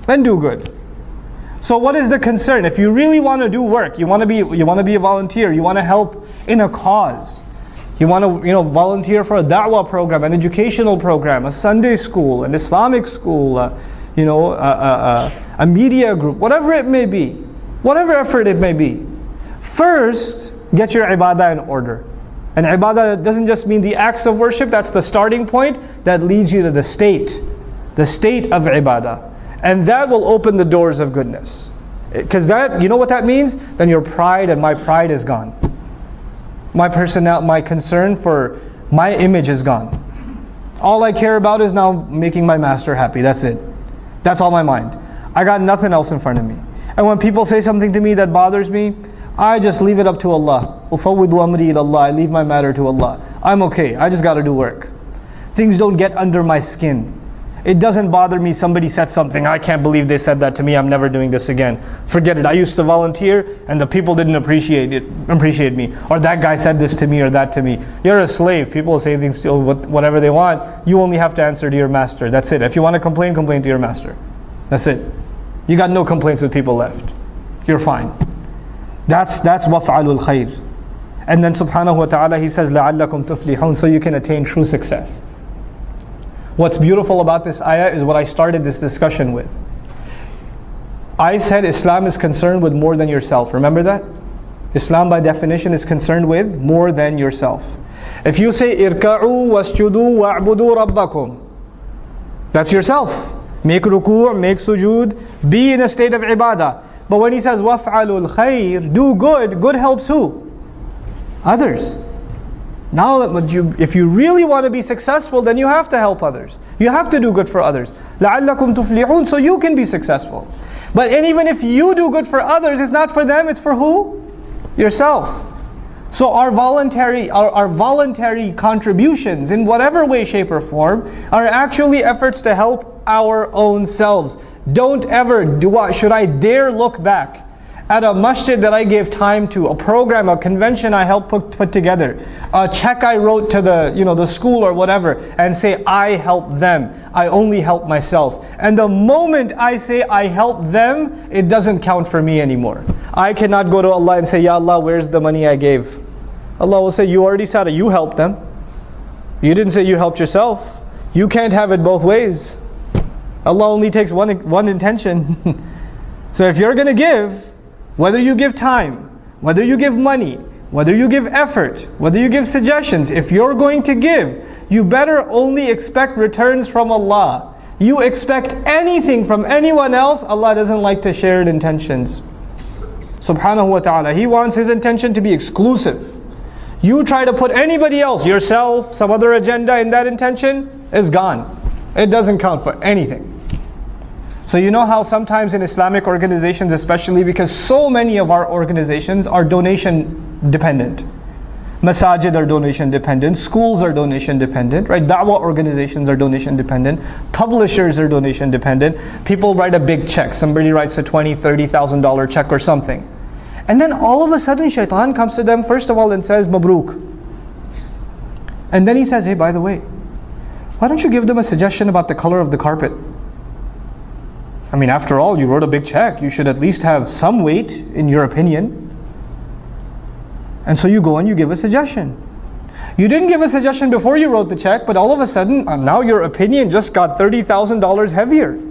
then do good. So what is the concern? If you really want to do work, you want to be a volunteer, you want to help in a cause, you want to volunteer for a da'wah program, an educational program, a Sunday school, an Islamic school, a media group, whatever it may be, whatever effort it may be. First, get your ibadah in order. And ibadah doesn't just mean the acts of worship, that's the starting point that leads you to the state of ibadah. And that will open the doors of goodness. Because that, you know what that means? Then your pride and my pride is gone. My concern for my image is gone. All I care about is now making my master happy, that's it. That's all my mind. I got nothing else in front of me. And when people say something to me that bothers me, I just leave it up to Allah. Ufawwidu amri ila Allah. I leave my matter to Allah. I'm okay. I just got to do work. Things don't get under my skin. It doesn't bother me. Somebody said something. I can't believe they said that to me. I'm never doing this again. Forget it. I used to volunteer and the people didn't appreciate me. Or that guy said this to me or that to me. You're a slave. People say things to whatever they want. You only have to answer to your master. That's it. If you want to complain, complain to your master. That's it. You got no complaints with people left. You're fine. That's waf'alul khair. And then subhanahu wa ta'ala, he says, لَعَلَّكُمْ تُفْلِحُونَ, so you can attain true success. What's beautiful about this ayah is what I started this discussion with. I said Islam is concerned with more than yourself. Remember that? Islam by definition is concerned with more than yourself. If you say, إِرْكَعُوا وَاسْجُدُوا وَاعْبُدُوا رَبَّكُمْ, that's yourself. Make ruku', make sujood, be in a state of ibadah. But when he says waf'alul khair, do good, good helps who? Others. Now if you really want to be successful, then you have to help others. You have to do good for others. لَعَلَّكُمْ تُفْلِحُونَ, so you can be successful. But even if you do good for others, it's not for them, it's for who? Yourself. So our voluntary contributions in whatever way, shape or form are actually efforts to help our own selves. Don't ever, should I dare look back at a masjid that I gave time to, a program, a convention I helped put together, a check I wrote to the school or whatever, and say I helped them. I only help myself. And the moment I say I help them, it doesn't count for me anymore. I cannot go to Allah and say, Ya Allah, where's the money I gave? Allah will say, you already said it, you helped them. You didn't say you helped yourself. You can't have it both ways. Allah only takes one intention. So if you're going to give, whether you give time, whether you give money, whether you give effort, whether you give suggestions, if you're going to give, you better only expect returns from Allah. You expect anything from anyone else, Allah doesn't like to share intentions. Subhanahu wa ta'ala, He wants His intention to be exclusive. You try to put anybody else, yourself, some other agenda in that intention, is gone. It doesn't count for anything. So you know how sometimes in Islamic organizations, especially because so many of our organizations are donation dependent. Masajid are donation dependent, schools are donation dependent, right? Da'wah organizations are donation dependent, publishers are donation dependent. People write a big check, somebody writes a $20,000, $30,000 check or something. And then all of a sudden shaitan comes to them first of all and says, Mabruk. And then he says, hey, by the way, why don't you give them a suggestion about the color of the carpet? I mean, after all, you wrote a big check. You should at least have some weight in your opinion. And so you go and you give a suggestion. You didn't give a suggestion before you wrote the check, but all of a sudden, now your opinion just got $30,000 heavier.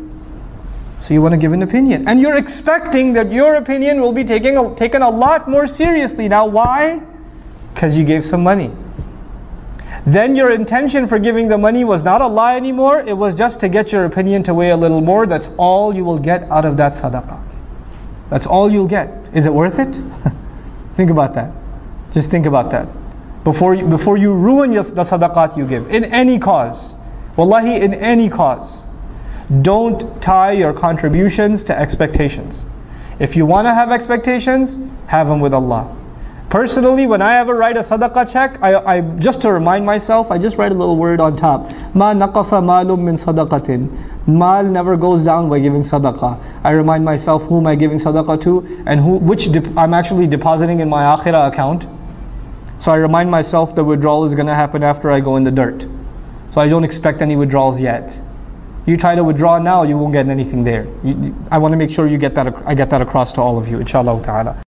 So you want to give an opinion. And you're expecting that your opinion will be taken a lot more seriously. Now why? Because you gave some money. Then your intention for giving the money was not Allah anymore. It was just to get your opinion to weigh a little more. That's all you will get out of that sadaqah. That's all you'll get. Is it worth it? Think about that. Just think about that. Before you ruin the sadaqat you give. In any cause. Wallahi, in any cause. Don't tie your contributions to expectations. If you want to have expectations, have them with Allah. Personally, when I ever write a sadaqah check, I just to remind myself, I just write a little word on top. Ma naqasa malum min sadaqatin. Mal never goes down by giving sadaqah. I remind myself who am I giving sadaqah to and which I'm actually depositing in my Akhirah account. So I remind myself the withdrawal is going to happen after I go in the dirt. So I don't expect any withdrawals yet. You try to withdraw now, you won't get anything there. I want to make sure you get that. I get that across to all of you, inshallah ta'ala.